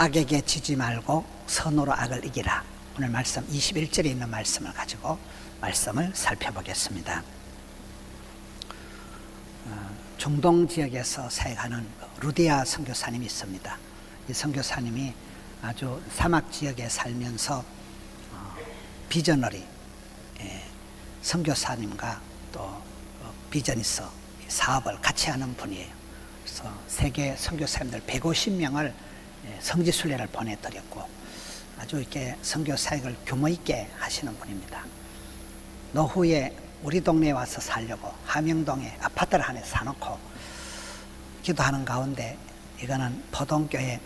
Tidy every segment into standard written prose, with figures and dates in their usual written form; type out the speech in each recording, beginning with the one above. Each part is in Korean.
악에게 지지 말고 선으로 악을 이기라. 오늘 말씀 21절에 있는 말씀을 가지고 말씀을 살펴보겠습니다. 중동 지역에서 사역하는 루디아 선교사님이 있습니다. 이 선교사님이 아주 사막 지역에 살면서 비저너리 선교사님과 또 비전이서 사업을 같이 하는 분이에요. 그래서 세계 선교사님들 150명을 성지순례를 보내드렸고 아주 이렇게 선교 사역을 규모 있게 하시는 분입니다. 노후에 우리 동네에 와서 살려고 함영동에 아파트를 하나 사놓고 기도하는 가운데 이거는 포동교회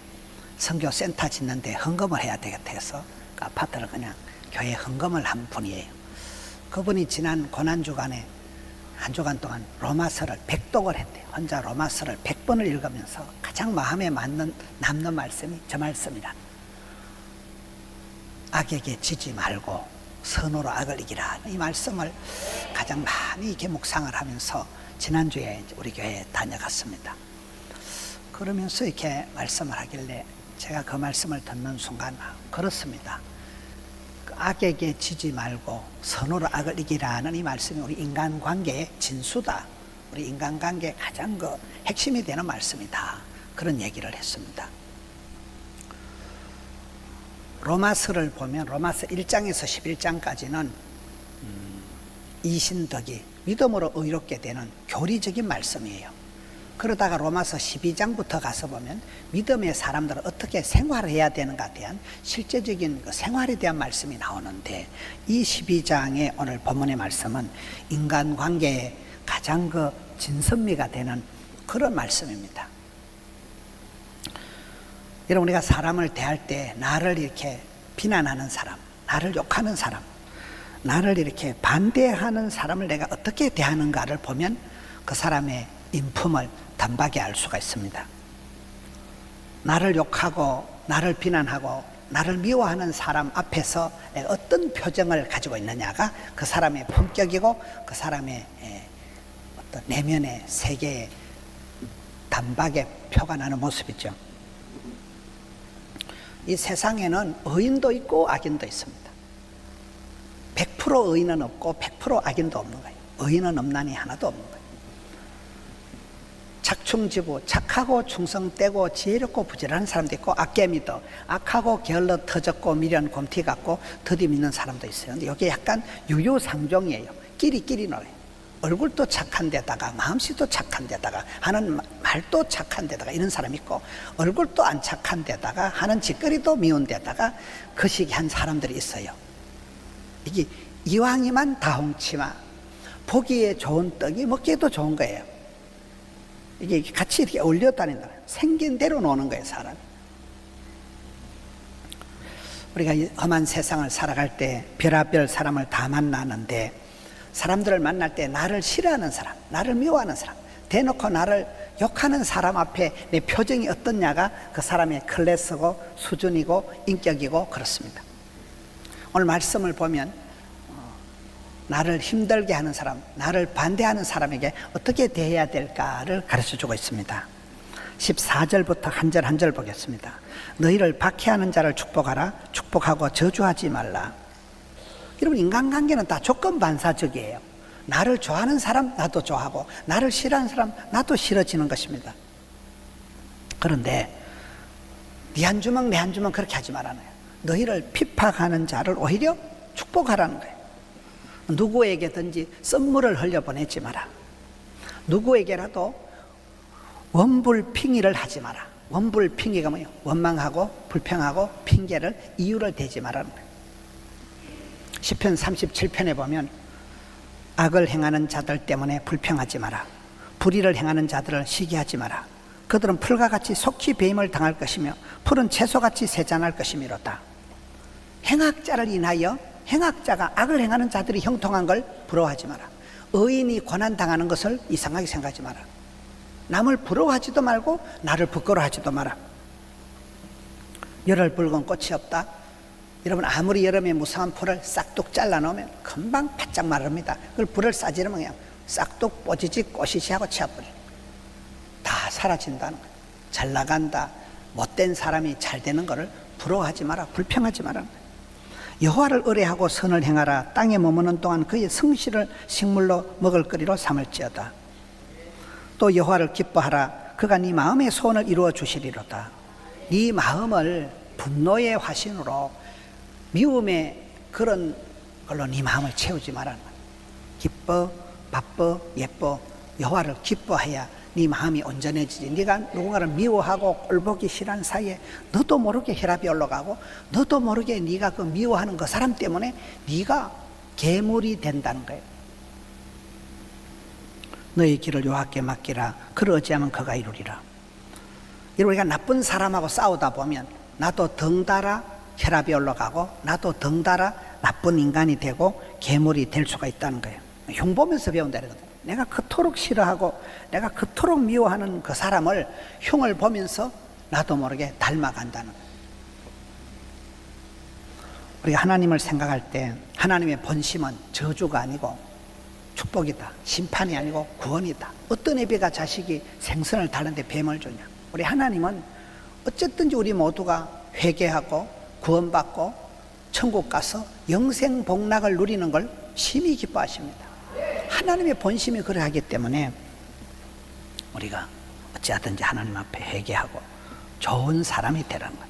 선교센터 짓는데 헌금을 해야 되겠다 해서 그 아파트를 그냥 교회 헌금을 한 분이에요. 그분이 지난 고난주간에 한 주간 동안 로마서를 100독을 했대요. 혼자 로마서를 100번을 읽으면서 가장 마음에 남는 말씀이 저 말씀이라. 악에게 지지 말고 선으로 악을 이기라. 이 말씀을 가장 많이 이렇게 묵상을 하면서 지난주에 우리 교회에 다녀갔습니다. 그러면서 이렇게 말씀을 하길래 제가 그 말씀을 듣는 순간 그렇습니다. 악에게 지지 말고 선으로 악을 이기라는 이 말씀이 우리 인간관계의 진수다. 우리 인간관계의 가장 그 핵심이 되는 말씀이다. 그런 얘기를 했습니다. 로마서를 보면 로마서 1장에서 11장까지는 이신덕이 믿음으로 의롭게 되는 교리적인 말씀이에요. 그러다가 로마서 12장부터 가서 보면 믿음의 사람들은 어떻게 생활을 해야 되는가에 대한 실제적인 그 생활에 대한 말씀이 나오는데 이 12장의 오늘 본문의 말씀은 인간관계의 가장 그 진선미가 되는 그런 말씀입니다. 여러분, 우리가 사람을 대할 때 나를 이렇게 비난하는 사람, 나를 욕하는 사람, 나를 이렇게 반대하는 사람을 내가 어떻게 대하는가를 보면 그 사람의 인품을 단박에 알 수가 있습니다. 나를 욕하고 나를 비난하고 나를 미워하는 사람 앞에서 내가 어떤 표정을 가지고 있느냐가 그 사람의 품격이고 그 사람의 어떤 내면의 세계의 단박에 표가 나는 모습이죠. 이 세상에는 의인도 있고 악인도 있습니다. 100% 의인은 없고 100% 악인도 없는 거예요. 의인은 없나니 하나도 없는 거예요. 착충지부, 착하고 충성되고 지혜롭고 부지런한 사람도 있고 악개미도 악하고 게을러 터졌고 미련 곰티 같고 더디 믿는 사람도 있어요. 근데 이게 약간 유유상종이에요. 끼리끼리 놀아요. 얼굴도 착한 데다가 마음씨도 착한 데다가 하는 말도 착한 데다가 이런 사람이 있고 얼굴도 안 착한 데다가 하는 짓거리도 미운 데다가 거시기한 사람들이 있어요. 이게 이왕이만 다홍치마 보기에 좋은 떡이 먹기에도 좋은 거예요. 이게 같이 이렇게 어울려 다닌다. 생긴 대로 노는 거예요, 사람. 우리가 이 험한 세상을 살아갈 때 별의별 사람을 다 만나는데 사람들을 만날 때 나를 싫어하는 사람, 나를 미워하는 사람, 대놓고 나를 욕하는 사람 앞에 내 표정이 어떻냐가 그 사람의 클래스고 수준이고 인격이고 그렇습니다. 오늘 말씀을 보면 나를 힘들게 하는 사람, 나를 반대하는 사람에게 어떻게 대해야 될까를 가르쳐주고 있습니다. 14절부터 한 절 한 절 보겠습니다. 너희를 박해하는 자를 축복하라. 축복하고 저주하지 말라. 여러분, 인간관계는 다 조건반사적이에요. 나를 좋아하는 사람 나도 좋아하고 나를 싫어하는 사람 나도 싫어지는 것입니다. 그런데 네 한 주먹 내 한 주먹 그렇게 하지 말라는 거예요. 너희를 핍박하는 자를 오히려 축복하라는 거예요. 누구에게든지 썸물을 흘려보내지 마라. 누구에게라도 원불핑의를 하지 마라. 원불핑의가 뭐예요? 원망하고 불평하고 핑계를 이유를 대지 말라는 거예요. 시편 37편에 보면 악을 행하는 자들 때문에 불평하지 마라. 불의를 행하는 자들을 시기하지 마라. 그들은 풀과 같이 속히 배임을 당할 것이며 풀은 채소같이 세잔할 것이미로다. 행악자를 인하여 행악자가 악을 행하는 자들이 형통한 걸 부러워하지 마라. 의인이 고난당하는 것을 이상하게 생각하지 마라. 남을 부러워하지도 말고 나를 부끄러워하지도 마라. 열흘 붉은 꽃이 없다. 여러분, 아무리 여름에 무성한 풀을 싹둑 잘라놓으면 금방 바짝 마릅니다. 그걸 불을 싸지르면 그냥 싹둑 뽀지지 꼬시시 하고 치워버려. 다 사라진다는 거예요. 잘 나간다, 못된 사람이 잘 되는 것을 부러워하지 마라. 불평하지 마라. 여호와를 의뢰하고 선을 행하라. 땅에 머무는 동안 그의 성실을 식물로 먹을거리로 삼을지어다. 또 여호와를 기뻐하라. 그가 네 마음의 소원을 이루어 주시리로다. 네 마음을 분노의 화신으로 미움의 그런 걸로 네 마음을 채우지 말라는 거야. 기뻐, 바빠, 예뻐. 여호와를 기뻐해야 네 마음이 온전해지지. 네가 누군가를 미워하고 꼴보기 싫어하는 사이에 너도 모르게 혈압이 올라가고 너도 모르게 네가 그 미워하는 그 사람 때문에 네가 괴물이 된다는 거예요. 너의 길을 여호와께 맡기라. 그를 어찌하면 그가 이루리라. 우리가 나쁜 사람하고 싸우다 보면 나도 덩달아 혈압이 올라가고 나도 덩달아 나쁜 인간이 되고 괴물이 될 수가 있다는 거예요. 흉 보면서 배운다는 거예요. 내가 그토록 싫어하고 내가 그토록 미워하는 그 사람을 흉을 보면서 나도 모르게 닮아간다는 거예요. 우리가 하나님을 생각할 때 하나님의 본심은 저주가 아니고 축복이다. 심판이 아니고 구원이다. 어떤 애비가 자식이 생선을 달는데 뱀을 주냐. 우리 하나님은 어쨌든지 우리 모두가 회개하고 구원받고 천국 가서 영생 복락을 누리는 걸 심히 기뻐하십니다. 하나님의 본심이 그래 하기 때문에 우리가 어찌하든지 하나님 앞에 회개하고 좋은 사람이 되라는 거예요.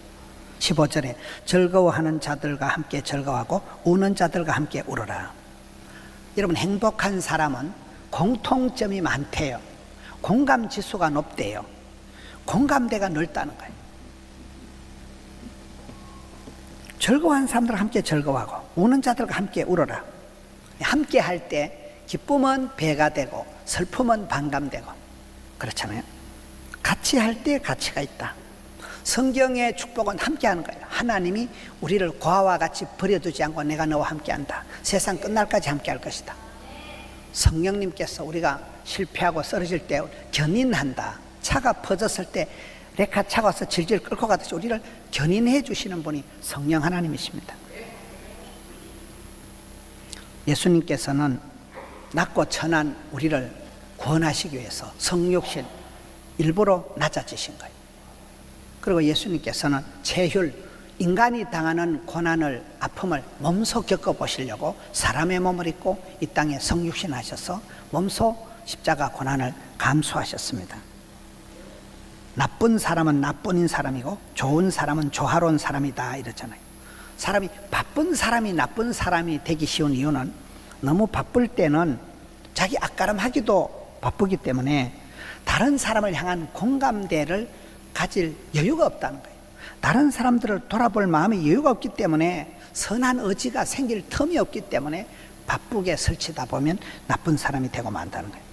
15절에 즐거워하는 자들과 함께 즐거워하고 우는 자들과 함께 울어라. 여러분, 행복한 사람은 공통점이 많대요. 공감 지수가 높대요. 공감대가 넓다는 거예요. 즐거워하는 사람들과 함께 즐거워하고 우는 자들과 함께 울어라. 함께 할 때 기쁨은 배가 되고 슬픔은 반감되고 그렇잖아요. 같이 할 때 가치가 있다. 성경의 축복은 함께 하는 거예요. 하나님이 우리를 고아와 같이 버려두지 않고 내가 너와 함께 한다. 세상 끝날까지 함께 할 것이다. 성령님께서 우리가 실패하고 쓰러질 때 견인한다. 차가 퍼졌을 때 레카 차가 와서 질질 끌고 가듯이 우리를 견인해 주시는 분이 성령 하나님이십니다. 예수님께서는 낮고 천한 우리를 구원하시기 위해서 성육신 일부러 낮아지신 거예요. 그리고 예수님께서는 체휼, 인간이 당하는 고난을, 아픔을 몸소 겪어보시려고 사람의 몸을 입고 이 땅에 성육신 하셔서 몸소 십자가 고난을 감수하셨습니다. 나쁜 사람은 나뿐인 사람이고 좋은 사람은 조화로운 사람이다 이랬잖아요. 사람이 바쁜 사람이 나쁜 사람이 되기 쉬운 이유는 너무 바쁠 때는 자기 앞가름하기도 바쁘기 때문에 다른 사람을 향한 공감대를 가질 여유가 없다는 거예요. 다른 사람들을 돌아볼 마음의 여유가 없기 때문에 선한 의지가 생길 틈이 없기 때문에 바쁘게 설치다 보면 나쁜 사람이 되고 만다는 거예요.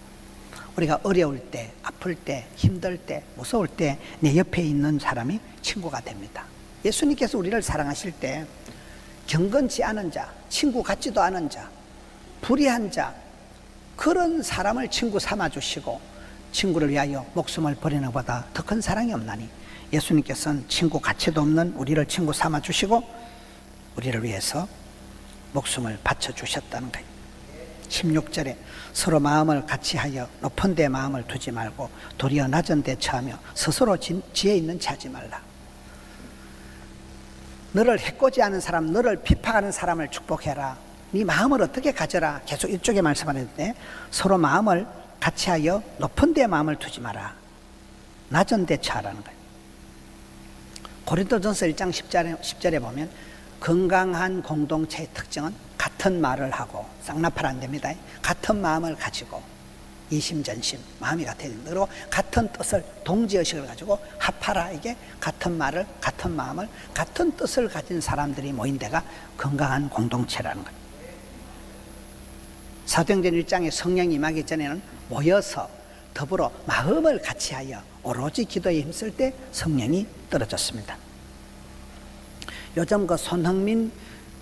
우리가 어려울 때, 아플 때, 힘들 때, 무서울 때 내 옆에 있는 사람이 친구가 됩니다. 예수님께서 우리를 사랑하실 때 경건치 않은 자, 친구 같지도 않은 자, 불의한 자, 그런 사람을 친구 삼아주시고 친구를 위하여 목숨을 버리는 것보다 더 큰 사랑이 없나니 예수님께서는 친구 가치도 없는 우리를 친구 삼아주시고 우리를 위해서 목숨을 바쳐주셨다는 거예요. 16절에 서로 마음을 같이하여 높은 데 마음을 두지 말고 도리어 낮은 데 처하며 스스로 지혜 있는 체 하지 말라. 너를 해코지하는 사람, 너를 비판하는 사람을 축복해라. 네 마음을 어떻게 가져라. 계속 이쪽에 말씀하는데 서로 마음을 같이하여 높은 데 마음을 두지 마라. 낮은 데 처하라는 거예요. 고린도전서 1장 10절에 보면 건강한 공동체의 특징은 같은 말을 하고 쌍나팔 안 됩니다. 같은 마음을 가지고 이심전심 마음이 같아야 됩니다. 그리고 같은 뜻을 동지의식을 가지고 합하라. 이게 같은 말을 같은 마음을 같은 뜻을 가진 사람들이 모인 데가 건강한 공동체라는 거예요. 사도행전 1장에 성령이 임하기 전에는 모여서 더불어 마음을 같이하여 오로지 기도에 힘쓸 때 성령이 떨어졌습니다. 요즘 그 손흥민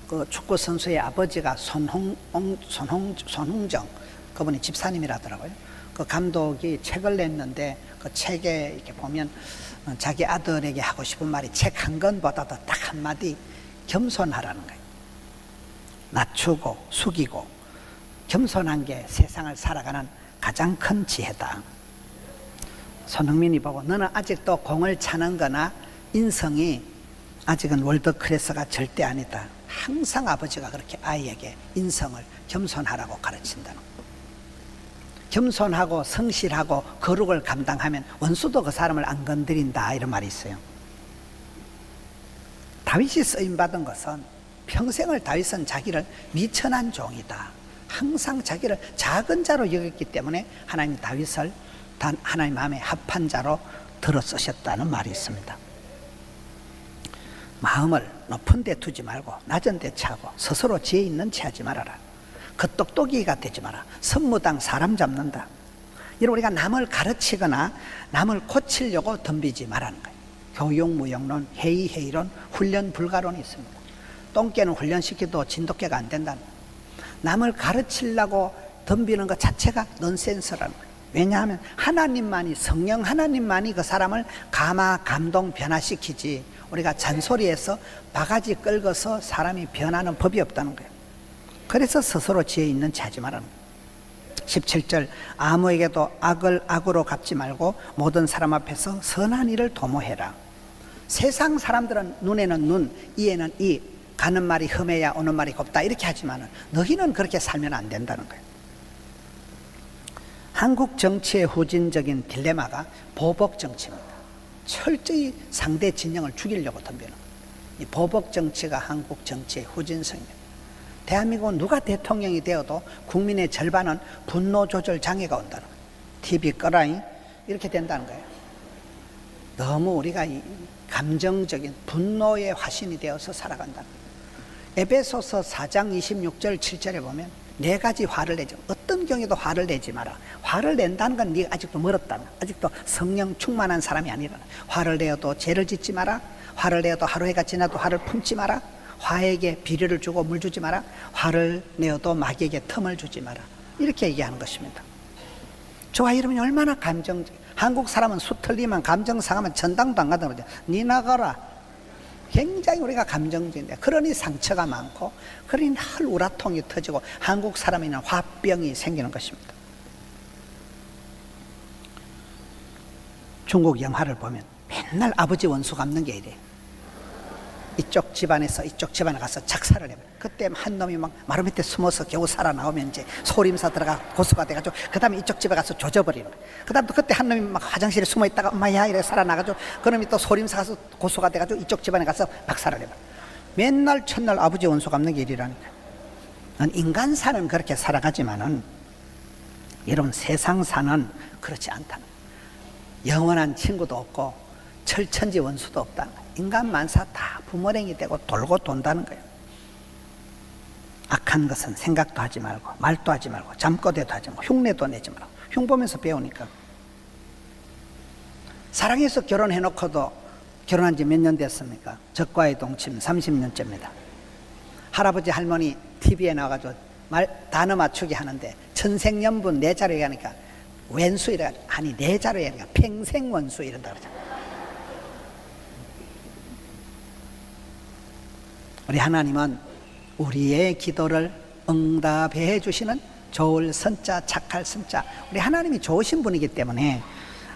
그 축구 선수의 아버지가 손흥정 그분이 집사님이라더라고요. 그 감독이 책을 냈는데 그 책에 이렇게 보면 자기 아들에게 하고 싶은 말이 책 한 권보다도 딱 한마디 겸손하라는 거예요. 낮추고 숙이고 겸손한 게 세상을 살아가는 가장 큰 지혜다. 손흥민이 보고 너는 아직도 공을 차는 거나 인성이 아직은 월드 클래스가 절대 아니다. 항상 아버지가 그렇게 아이에게 인성을 겸손하라고 가르친다는 거예요. 겸손하고 성실하고 거룩을 감당하면 원수도 그 사람을 안 건드린다, 이런 말이 있어요. 다윗이 쓰임받은 것은 평생을 다윗은 자기를 미천한 종이다, 항상 자기를 작은 자로 여겼기 때문에 하나님 다윗을 하나님 마음에 합한 자로 들어 쓰셨다는 말이 있습니다. 마음을 높은 데 두지 말고 낮은 데 차고 스스로 지혜 있는 체 하지 말아라. 그 똑똑이가 되지 마라. 선무당 사람 잡는다. 이런 우리가 남을 가르치거나 남을 고치려고 덤비지 말라는 거예요. 교육무용론, 회의론, 훈련 불가론이 있습니다. 똥개는 훈련시켜도 진돗개가 안 된다는 거예요. 남을 가르치려고 덤비는 것 자체가 넌센스라는 거예요. 왜냐하면 하나님만이, 성령 하나님만이 그 사람을 감동 변화시키지, 우리가 잔소리해서 바가지 끌고서 사람이 변하는 법이 없다는 거예요. 그래서 스스로 지혜 있는 체 하지 말라는 거예요. 17절, 아무에게도 악을 악으로 갚지 말고 모든 사람 앞에서 선한 일을 도모해라. 세상 사람들은 눈에는 눈, 이에는 이, 가는 말이 험해야 오는 말이 곱다, 이렇게 하지만 너희는 그렇게 살면 안 된다는 거예요. 한국 정치의 후진적인 딜레마가 보복 정치입니다. 철저히 상대 진영을 죽이려고 덤비는 거예요. 이 보복 정치가 한국 정치의 후진성입니다. 대한민국은 누가 대통령이 되어도 국민의 절반은 분노 조절 장애가 온다는 거예요. TV 꺼라잉, 이렇게 된다는 거예요. 너무 우리가 이 감정적인 분노의 화신이 되어서 살아간다는 거예요. 에베소서 4장 26절 7절에 보면 4가지 화를 내죠. 어떤 경우에도 화를 내지 마라. 화를 낸다는 건 네가 아직도 멀었다는 거야. 아직도 성령 충만한 사람이 아니라. 화를 내어도 죄를 짓지 마라. 화를 내어도 하루해가 지나도 화를 품지 마라. 화에게 비료를 주고 물 주지 마라. 화를 내어도 마귀에게 틈을 주지 마라. 이렇게 얘기하는 것입니다. 좋아, 여러분이 얼마나 감정적. 한국 사람은 수틀리면 감정 상하면 전당도 안 가다 그러죠. 니 나가라. 굉장히 우리가 감정적인데, 그러니 상처가 많고, 그러니 늘 우라통이 터지고 한국 사람에는 화병이 생기는 것입니다. 중국 영화를 보면 맨날 아버지 원수 갚는 게 이래요. 이쪽 집안에서 이쪽 집안에 가서 작사를 해요. 그때 한 놈이 막 마루 밑에 숨어서 겨우 살아나오면 이제 소림사 들어가 고소가 돼가지고 그 다음에 이쪽 집에 가서 조져버리는 거예요. 그 다음 또 그때 한 놈이 막 화장실에 숨어있다가 엄마야 이래 살아나가지고 그 놈이 또 소림사 가서 고소가 돼가지고 이쪽 집안에 가서 박살을 해버려요. 맨날 첫날 아버지 원수 갚는 게 일이라니까. 인간 사는 그렇게 살아가지만은 여러분 세상 사는 그렇지 않다는 거예요. 영원한 친구도 없고 철천지 원수도 없다는 거예요. 인간 만사 다 부모랭이 되고 돌고 돈다는 거예요. 악한 것은 생각도 하지 말고 말도 하지 말고 잠꼬대도 하지 말고 흉내도 내지 말고. 흉 보면서 배우니까. 사랑해서 결혼해놓고도 결혼한 지 몇 년 됐습니까? 적과의 동침 30년째입니다. 할아버지 할머니 TV에 나와가지고 단어 맞추기 하는데 천생연분 네 자로 얘기하니까 왼수 이래가지고 아니 네 자로 얘기하니까 평생원수 이런다 그러잖아요. 우리 하나님은 우리의 기도를 응답해 주시는 좋을 선자, 착할 선자, 우리 하나님이 좋으신 분이기 때문에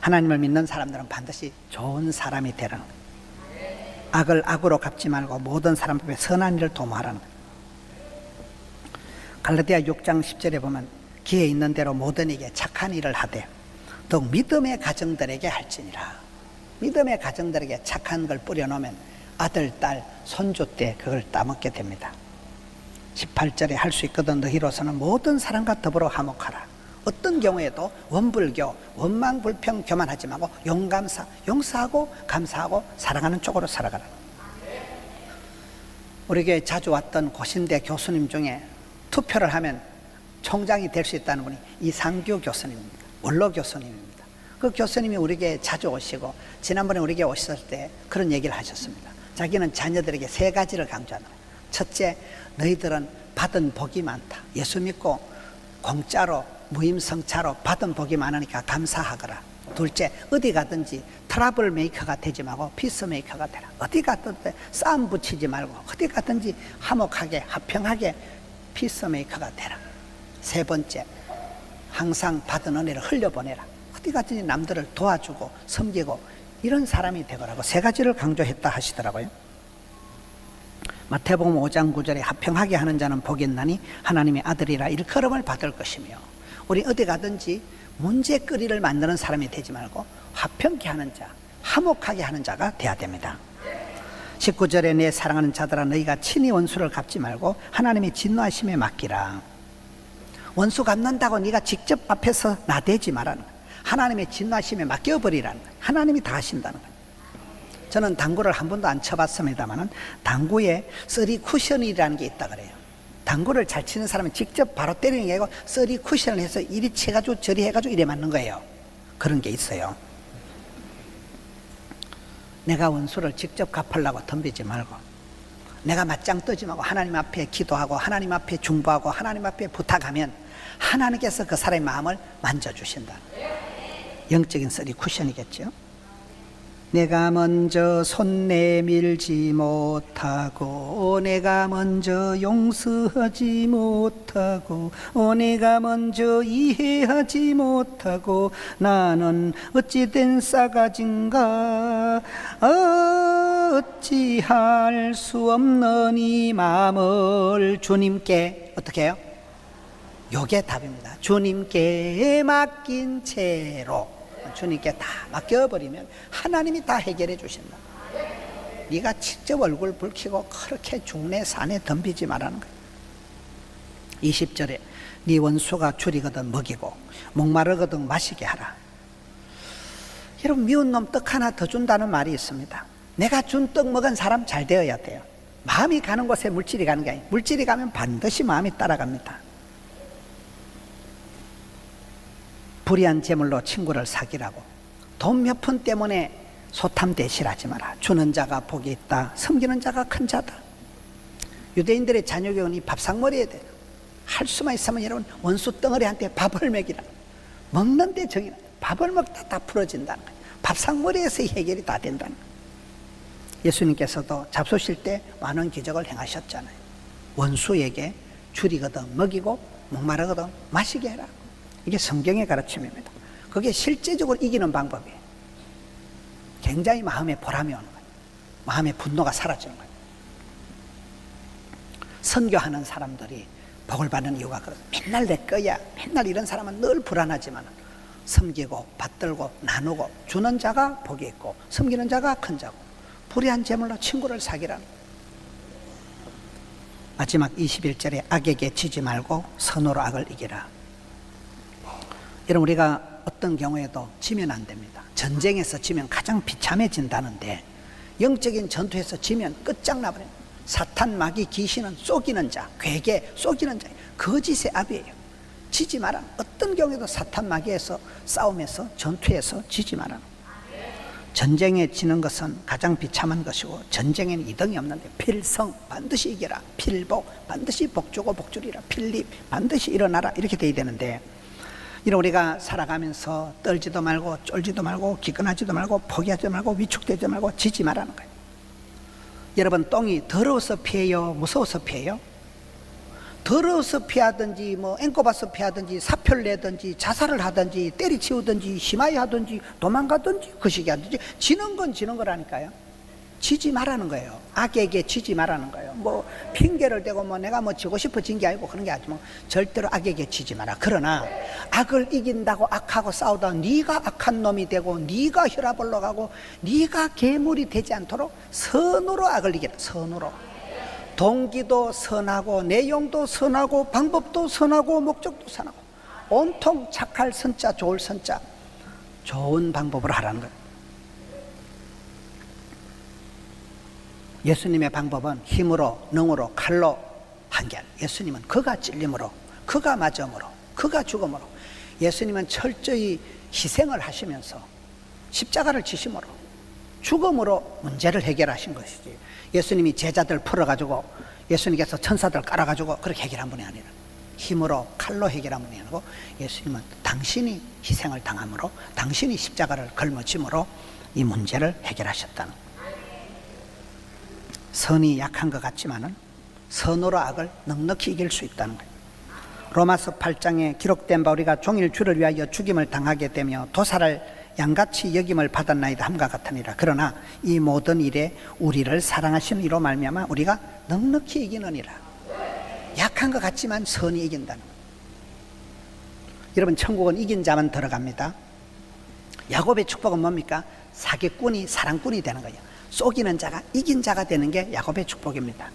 하나님을 믿는 사람들은 반드시 좋은 사람이 되라는 거예요. 악을 악으로 갚지 말고 모든 사람 앞에 선한 일을 도모하라는 거예요. 갈라디아 6장 10절에 보면 기회 있는 대로 모든 이에게 착한 일을 하되 더욱 믿음의 가정들에게 할지니라. 믿음의 가정들에게 착한 걸 뿌려놓으면 아들, 딸, 손주 때 그걸 따먹게 됩니다. 18절에 할 수 있거든 너희로서는 모든 사람과 더불어 화목하라. 어떤 경우에도 원불교, 원망불평 교만하지 말고 용서하고 감사하고 사랑하는 쪽으로 살아가라. 우리 교회 자주 왔던 고신대 교수님 중에 투표를 하면 총장이 될 수 있다는 분이 이상규 교수님입니다. 원로 교수님입니다. 그 교수님이 우리 교회에 자주 오시고 지난번에 우리 교회 오셨을 때 그런 얘기를 하셨습니다. 자기는 자녀들에게 3가지를 강조하는 거예요. 첫째, 너희들은 받은 복이 많다. 예수 믿고 공짜로 무임승차로 받은 복이 많으니까 감사하거라. 둘째, 어디 가든지 트러블 메이커가 되지 말고 피스 메이커가 되라. 어디 가든지 싸움 붙이지 말고 어디 가든지 화목하게 화평하게 피스 메이커가 되라. 세 번째, 항상 받은 은혜를 흘려보내라. 어디 가든지 남들을 도와주고 섬기고 이런 사람이 되거라고 세 가지를 강조했다 하시더라고요. 마태복음 5장 9절에 화평하게 하는 자는 복이 있나니 하나님의 아들이라 일컬음을 받을 것이며, 우리 어디 가든지 문제거리를 만드는 사람이 되지 말고 화평케 하는 자, 화목하게 하는 자가 돼야 됩니다. 19절에 내 사랑하는 자들아 너희가 친히 원수를 갚지 말고 하나님의 진노하심에 맡기라. 원수 갚는다고 네가 직접 앞에서 나대지 말라는 거예요. 하나님의 진노하심에 맡겨버리라는 거예요. 하나님이 다 하신다는 거예요. 저는 당구를 한 번도 안 쳐봤습니다만 당구에 쓰리 쿠션이라는 게 있다 그래요. 당구를 잘 치는 사람은 직접 바로 때리는 게 아니고 쓰리 쿠션을 해서 이리 쳐가지고 저리 해가지고 이래 맞는 거예요. 그런 게 있어요. 내가 원수를 직접 갚으려고 덤비지 말고, 내가 맞짱 뜨지 말고 하나님 앞에 기도하고 하나님 앞에 중보하고 하나님 앞에 부탁하면 하나님께서 그 사람의 마음을 만져주신다. 영적인 쓰리 쿠션이겠죠. 내가 먼저 손 내밀지 못하고, 내가 먼저 용서하지 못하고, 내가 먼저 이해하지 못하고, 나는 어찌된 싸가진가. 어찌할 수 없는 이 마음을 주님께 어떻게 해요? 요게 답입니다. 주님께 맡긴 채로, 주님께 다 맡겨버리면 하나님이 다 해결해 주신다. 네가 직접 얼굴 붉히고 그렇게 중내 산에 덤비지 말라는 거야. 20절에 네 원수가 줄이거든 먹이고 목마르거든 마시게 하라. 여러분, 미운 놈 떡 하나 더 준다는 말이 있습니다. 내가 준 떡 먹은 사람 잘 되어야 돼요. 마음이 가는 곳에 물질이 가는 게 아니에요. 물질이 가면 반드시 마음이 따라갑니다. 불의한 재물로 친구를 사귀라고, 돈 몇 푼 때문에 소탐대실하지 마라. 주는 자가 복이 있다. 섬기는 자가 큰 자다. 유대인들의 자녀교훈이 밥상머리에 돼. 할 수만 있으면 여러분, 원수 덩어리한테 밥을 먹이라. 먹는데 정이라. 밥을 먹다 다 풀어진다는 거예요. 밥상머리에서 해결이 다 된다는 거예요. 예수님께서도 잡수실 때 많은 기적을 행하셨잖아요. 원수에게 줄이거든 먹이고 목마르거든 마시게 해라. 이게 성경의 가르침입니다. 그게 실제적으로 이기는 방법이에요. 굉장히 마음에 보람이 오는 거예요. 마음의 분노가 사라지는 거예요. 선교하는 사람들이 복을 받는 이유가 그래서 맨날 내 거야. 맨날 이런 사람은 늘 불안하지만 섬기고 받들고 나누고 주는 자가 복이 있고 섬기는 자가 큰 자고, 불의한 재물로 친구를 사귀라는 거예요. 마지막 21절에 악에게 지지 말고 선으로 악을 이기라. 여러분, 우리가 어떤 경우에도 지면 안 됩니다. 전쟁에서 지면 가장 비참해진다는데 영적인 전투에서 지면 끝장나버려요. 사탄, 마귀, 귀신은 속이는 자, 괴계, 속이는 자, 거짓의 압이에요. 지지 마라. 어떤 경우에도 사탄, 마귀에서 싸움에서 전투에서 지지 마라. 전쟁에 지는 것은 가장 비참한 것이고 전쟁에는 이등이 없는데 필성 반드시 이겨라. 필복 반드시 복주고 복주리라. 필립 반드시 일어나라. 이렇게 돼야 되는데, 이런 우리가 살아가면서 떨지도 말고 쫄지도 말고 기권하지도 말고 포기하지 말고 위축되지 말고 지지 말라는 거예요. 여러분, 똥이 더러워서 피해요? 무서워서 피해요? 더러워서 피하든지 앵꼬봐서 피하든지 사표를 내든지 자살을 하든지 때리치우든지 심하게 하든지 도망가든지 거시기 하든지 지는 건 지는 거라니까요. 지지 말라는 거예요. 악에게 지지 말라는 거예요. 핑계를 대고 내가 지고 싶어진 게 아니고 그런 게 아니고 절대로 악에게 지지 마라. 그러나 악을 이긴다고 악하고 싸우다 네가 악한 놈이 되고 네가 혈압 올라가고 네가 괴물이 되지 않도록 선으로 악을 이기라. 선으로. 동기도 선하고 내용도 선하고 방법도 선하고 목적도 선하고 온통 착할 선자, 좋을 선자, 좋은 방법으로 하라는 거예요. 예수님의 방법은 힘으로, 능으로, 칼로 한 게 아니에요. 예수님은 그가 찔림으로, 그가 맞음으로, 그가 죽음으로, 예수님은 철저히 희생을 하시면서 십자가를 지심으로, 죽음으로 문제를 해결하신 것이지, 예수님이 제자들 풀어가지고 예수님께서 천사들 깔아가지고 그렇게 해결한 분이 아니라 힘으로 칼로 해결한 분이 아니고, 예수님은 당신이 희생을 당함으로, 당신이 십자가를 걸머짐으로 이 문제를 해결하셨다는 거예요. 선이 약한 것 같지만은 선으로 악을 넉넉히 이길 수 있다는 거예요. 로마서 8장에 기록된 바 우리가 종일 주를 위하여 죽임을 당하게 되며 도살을 양같이 여김을 받았나이다 함과 같으니라. 그러나 이 모든 일에 우리를 사랑하시는 이로 말미암아 우리가 넉넉히 이기느니라. 약한 것 같지만 선이 이긴다는 거예요. 여러분, 천국은 이긴 자만 들어갑니다. 야곱의 축복은 뭡니까? 사기꾼이 사랑꾼이 되는 거예요. 속이는 자가 이긴 자가 되는 게 야곱의 축복입니다.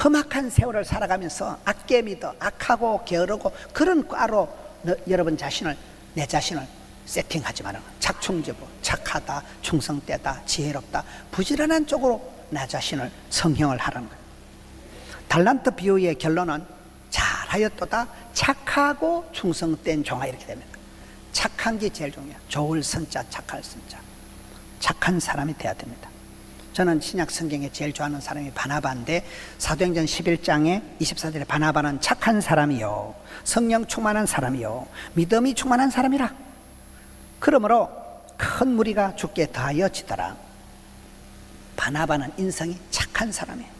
험악한 세월을 살아가면서 악개미도 악하고 게으르고 그런 과로 여러분 자신을, 내 자신을 세팅하지 말아요. 착충지부, 착하다, 충성되다, 지혜롭다, 부지런한 쪽으로 나 자신을 성형을 하라는 거예요. 달란트 비유의 결론은 잘하였도다 착하고 충성된 종아, 이렇게 됩니다. 착한 게 제일 중요해요. 좋을 선자, 착할 선자. 착한 사람이 돼야 됩니다. 저는 신약 성경에 제일 좋아하는 사람이 바나바인데, 사도행전 11장에 24절에 바나바는 착한 사람이요, 성령 충만한 사람이요, 믿음이 충만한 사람이라. 그러므로 큰 무리가 주께 다하여 지더라. 바나바는 인성이 착한 사람이에요.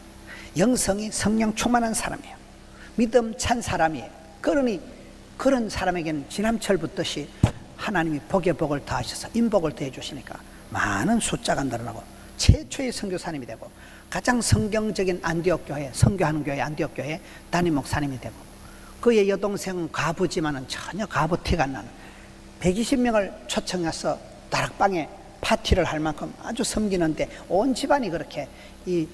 영성이 성령 충만한 사람이에요. 믿음 찬 사람이에요. 그러니 그런 사람에게는 지남철 붙듯이 하나님이 복에 복을 더하셔서 인복을 더해 주시니까 많은 숫자가 늘어나고 최초의 선교사님이 되고, 가장 성경적인 안디옥 교회, 선교하는 교회 안디옥 교회 담임 목사님이 되고, 그의 여동생은 과부지만은 전혀 과부 티가 안 나는 120명을 초청해서 다락방에 파티를 할 만큼 아주 섬기는데, 온 집안이 그렇게, 이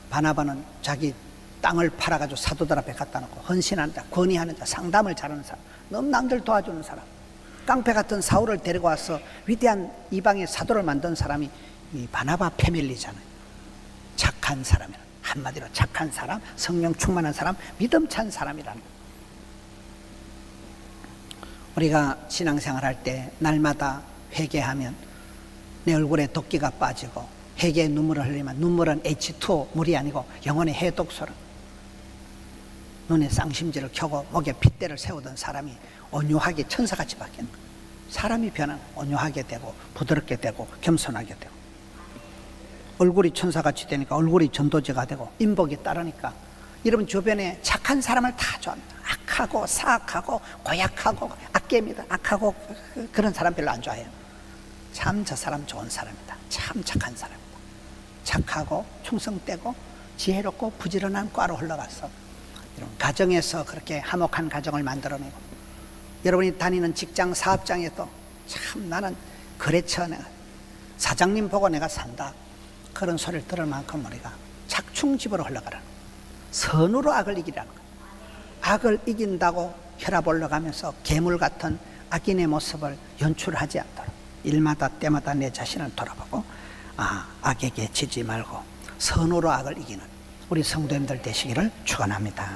바나바는 자기 땅을 팔아가지고 사도들 앞에 갖다 놓고 헌신하는 자, 권위하는 자, 상담을 잘하는 사람, 너무 남들 도와주는 사람, 깡패 같은 사울을 데리고 와서 위대한 이방의 사도를 만든 사람이 이 바나바 패밀리잖아요. 착한 사람이라, 한마디로 착한 사람, 성령 충만한 사람, 믿음 찬 사람이라는 거예요. 우리가 신앙생활 할 때 날마다 회개하면 내 얼굴에 도끼가 빠지고 회개의 눈물을 흘리면, 눈물은 H2O 물이 아니고 영혼의 해독소를, 눈에 쌍심지를 켜고 목에 핏대를 세우던 사람이 온유하게 천사같이 바뀌는 거예요. 사람이 변하는, 온유하게 되고 부드럽게 되고 겸손하게 되고, 얼굴이 천사같이 되니까 얼굴이 전도제가 되고 인복이 따르니까 여러분 주변에 착한 사람을 다 좋아합니다. 악하고 사악하고 고약하고 악개입니다. 악하고 그런 사람 별로 안 좋아해요. 참 저 사람 좋은 사람이다. 참 착한 사람이다. 착하고 충성되고 지혜롭고 부지런한 과로 흘러가서 여러분 가정에서 그렇게 화목한 가정을 만들어내고, 여러분이 다니는 직장 사업장에도 참 나는 거래처 내가 사장님 보고 내가 산다, 그런 소리를 들을 만큼 우리가 착충집으로 흘러가라. 선으로 악을 이기라는 거예요. 악을 이긴다고 혈압 올라가면서 괴물 같은 악인의 모습을 연출하지 않도록 일마다 때마다 내 자신을 돌아보고, 악에게 지지 말고 선으로 악을 이기는 우리 성도님들 되시기를 축원합니다.